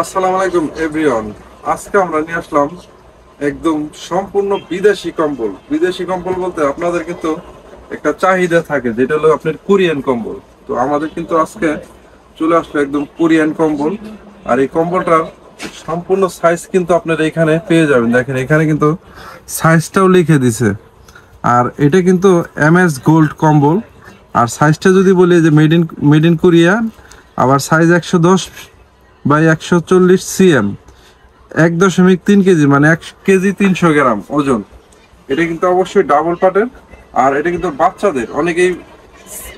আসসালামু আলাইকুম এভরিওয়ান। আজকে আমরা নিয়ে আসলাম একদম সম্পূর্ণ বিদেশি কম্বল। বিদেশি কম্বল বলতে আপনাদের কিন্তু একটা চাহিদা থাকে, যেটা হলো আপনার কোরিয়ান কম্বল। তো আমাদের কিন্তু আজকে চলে আসলো একদম কোরিয়ান কম্বল। আর এই কম্বলটার সম্পূর্ণ সাইজ কিন্তু আপনারা এখানে পেয়ে যাবেন। দেখেন এখানে কিন্তু সাইজটাও লিখে দিছে। আর এটা কিন্তু MS গোল্ড কম্বল। আর সাইজটা যদি বলি যে মেড ইন কোরিয়া, আবার সাইজ 110/140 cm, 1.3 কেজি, মানে 1 কেজি 300 গ্রাম ওজন। এটা কিন্তু অবশ্যই ডাবল পার্টের। আর এটা কিন্তু বাচ্চাদের, অনেকেই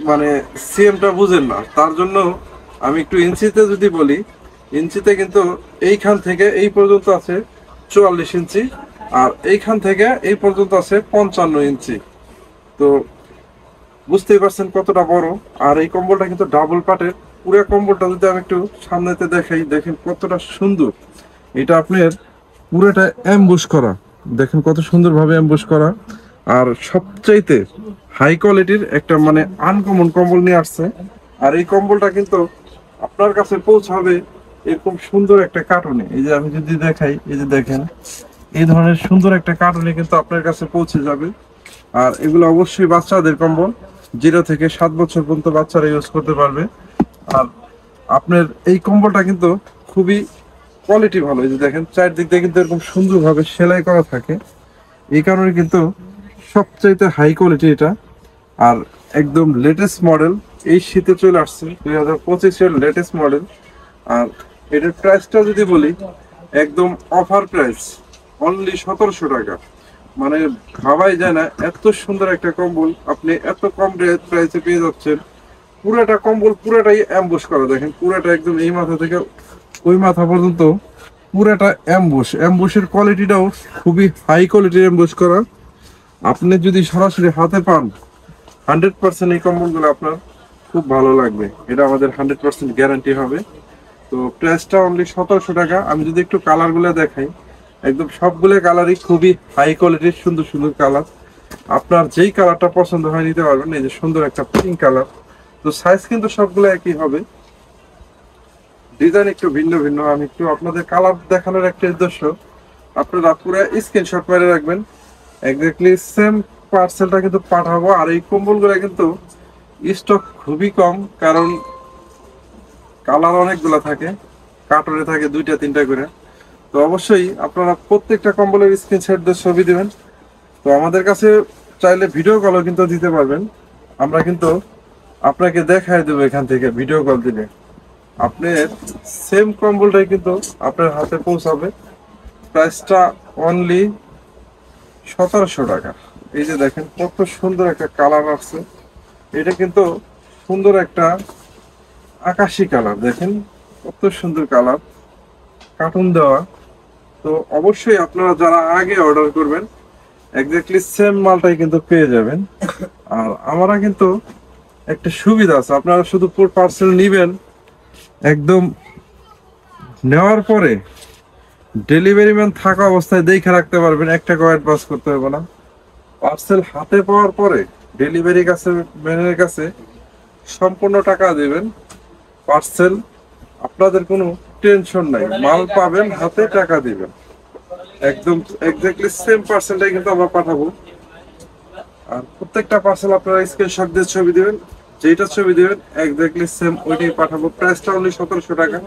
মানে সিএমটা বুঝেন না, তার জন্য আমি একটু ইঞ্চিতে যদি বলি, ইঞ্চিতে কিন্তু এইখান থেকে এই পর্যন্ত আছে 44 ইঞ্চি, আর এইখান থেকে এই পর্যন্ত আছে 55 ইঞ্চি। তো বুঝতেই পারছেন কতটা বড়। আর এই কম্বলটা কিন্তু ডাবল পার্টের। পুরো কম্বলটা যদি আমি একটু সামনেতে দেখাই, দেখেন কতটা সুন্দর। এটা আপনার পুরোটা অ্যাম্বুশ করা, দেখেন কত সুন্দরভাবে অ্যাম্বুশ করা। আর সবচাইতে হাই কোয়ালিটির একটা মানে আনকমন কম্বল নিয়ে আসছে। আর এই কম্বলটা কিন্তু আপনার কাছে পৌঁছাবে এরকম সুন্দর একটা কার্টুনে। এই যে আমি যদি দেখাই, এই যে দেখেন এই ধরনের সুন্দর একটা কার্টুনে কিন্তু আপনার কাছে পৌঁছে যাবে। আর এগুলো অবশ্যই বাচ্চাদের কম্বল, 0 থেকে 7 বছর পর্যন্ত বাচ্চারা ইউজ করতে পারবে। আর আপনার এই কম্বলটা কিন্তু খুবই কোয়ালিটি ভালো। এই যে দেখেন চারদিক দিয়ে কিন্তু এরকম সুন্দরভাবে সেলাই করা থাকে, এই কারণে কিন্তু সবচাইতে হাই কোয়ালিটি এটা। আর একদম লেটেস্ট মডেল, এই শীতে চলে আসছে 2025-এর লেটেস্ট মডেল। আর এটার প্রাইসটা যদি বলি, একদম অফার প্রাইস, অনলি 1700 টাকা। মানে ভাবাই যায় না এত সুন্দর একটা কম্বল আপনি এত কম প্রাইসে পেয়ে যাচ্ছেন। পুরাটা কম্বল পুরাটাই অ্যাম্বুশ করা, দেখেন পুরাটা একদম এই মাথা থেকে ওই মাথা পর্যন্ত পুরাটা অ্যাম্বুশের কোয়ালিটিটাও খুবই হাই কোয়ালিটির অ্যাম্বুশ করা। আপনি যদি সরাসরি হাতে পান, 100% এই কম্বলগুলো আপনার খুব ভালো লাগবে, এটা আমাদের 100% গ্যারান্টি হবে। তো প্রাইসটা অনলি 1700 টাকা। আমি যদি একটু কালারগুলো দেখাই, একদম সবগুলো কালারই খুবই হাই কোয়ালিটির, সুন্দর সুন্দর কালার। আপনার যেই কালারটা পছন্দ হয় নিতে পারবেন। এই যে সুন্দর একটা পিঙ্ক কালার। তো সাইজ কিন্তু সবগুলো একই হবে, ডিজাইন একটু ভিন্ন ভিন্ন। আমি একটু আপনাদের কালার দেখানোর একটা উদ্দেশ্য, আপনারা পুরো স্ক্রিনশট মেরে রাখবেন। এক্স্যাক্টলি সেম পার্সেলটা কিন্তু পাঠাবো। আর এই কম্বলগুলো কিন্তু স্টক খুবই কম, কারণ কালার অনেকগুলো থাকে, কার্টনে থাকে 2টা 3টা করে। তো অবশ্যই আপনারা প্রত্যেকটা কম্বলের স্ক্রিনশট দিয়ে ছবি দিবেন। তো আমাদের কাছে চাইলে ভিডিও কলও কিন্তু দিতে পারবেন। আমরা কিন্তু আপনাকে দেখায় দেবো এখান থেকে ভিডিও কল দিলে। আপনার সেম কম্বলটাই কিন্তু আপনার হাতে পৌঁছাবে। প্রাইসটা অনলি 1700 টাকা। এই যে দেখেন কত সুন্দর একটা কালার আসছে, এটা কিন্তু সুন্দর একটা আকাশি কালার, দেখেন কত সুন্দর কালার, কার্টুন দেওয়া। তো অবশ্যই আপনারা যারা আগে অর্ডার করবেন এক্স্যাক্টলি সেম মালটাই কিন্তু পেয়ে যাবেন। আর আমরা কিন্তু একটা সুবিধা আছে, আপনারা শুধু পার্সেল নিবেন, একদম নেওয়ার পরে ডেলিভারি ম্যান থাকা অবস্থায় দেখে রাখতে পারবেন, একটা অ্যাডভান্স করতে হবে না। পার্সেল হাতে পাওয়ার পরে ডেলিভারি ম্যানের কাছে সম্পূর্ণ টাকা দিবেন। পার্সেল আপনাদের কোনো টেনশন নাই, মাল পাবেন হাতে, টাকা দিবেন। একদম এক্স্যাক্টলি সেম পার্সেলটাই কিন্তু আমরা পাঠাবো। আর প্রত্যেকটা পার্সেল আপনারা স্ক্রিনশট দিয়ে ছবি দিবেন, যেটা ছবি দিবেন এক্স্যাক্টলি সেম ওইটাই পাঠাবো। প্রাইসটা অনলি 1700 টাকা।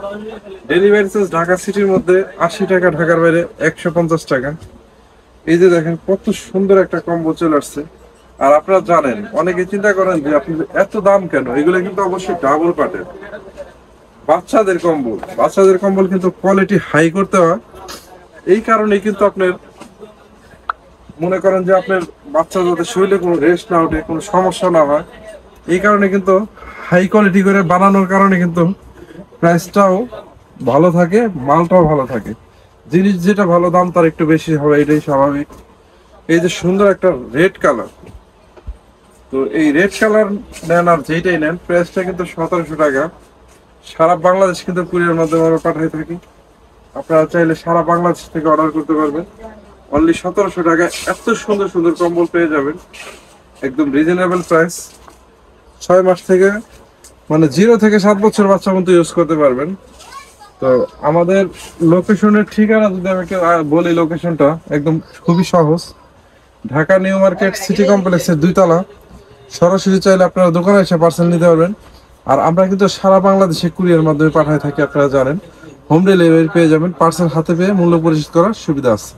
ডেলিভারি চার্জ ঢাকা সিটির মধ্যে 80 টাকা, ঢাকার বাইরে 150 টাকা। এই যে দেখেন কত সুন্দর একটা কম্বো চলে আসছে। আর আপনারা জানেন, অনেকে চিন্তা করেন যে আপনি এত দাম কেন, এগুলো কিন্তু অবশ্যই ডাবল পার্টের বাচ্চাদের কম্বল। বাচ্চাদের কম্বল কিন্তু কোয়ালিটি হাই করতে হয়, এই কারণেই কিন্তু আপনার মনে করেন যে আপনার বাচ্চা যাতে শরীরে কোনো রেস্ট না ওঠে, কোনো সমস্যা না হয়, এই কারণে কিন্তু হাই কোয়ালিটি করে বানানোর কারণে কিন্তু প্রাইসটাও ভালো থাকে, মালটাও ভালো থাকে। জিনিস যেটা ভালো দাম তার একটু বেশি হবে, এটাই স্বাভাবিক। এই যে সুন্দর একটা রেড কালার, তো এই রেড কালার নেন আর যেটাই নেন, প্রাইসটা কিন্তু 1700 টাকা। সারা বাংলাদেশ কিন্তু কুরিয়ার মাধ্যমে আমরা পাঠিয়ে থাকি। আপনারা চাইলে সারা বাংলাদেশ থেকে অর্ডার করতে পারবেন। অনলি 1700 টাকায় এত সুন্দর সুন্দর কম্বল পেয়ে যাবেন, একদম রিজনেবল প্রাইস। 6 মাস থেকে মানে 0 থেকে 7 বছর বাচ্চা মতো ইউজ করতে পারবেন। তো আমাদের লোকেশনের ঠিকানা যদি আমি বলি, লোকেশনটা একদম খুবই সহজ। ঢাকা নিউ মার্কেট সিটি কমপ্লেক্সের 2 তলা। সরাসরি চাইলে আপনারা দোকানে এসে পার্সেল নিতে পারবেন। আর আমরা কিন্তু সারা বাংলাদেশে কুরিয়ার মাধ্যমে পাঠায় থাকি, আপনারা জানেন। হোম ডেলিভারি পেয়ে যাবেন, পার্সেল হাতে পেয়ে মূল্য পরিশোধ করার সুবিধা আছে।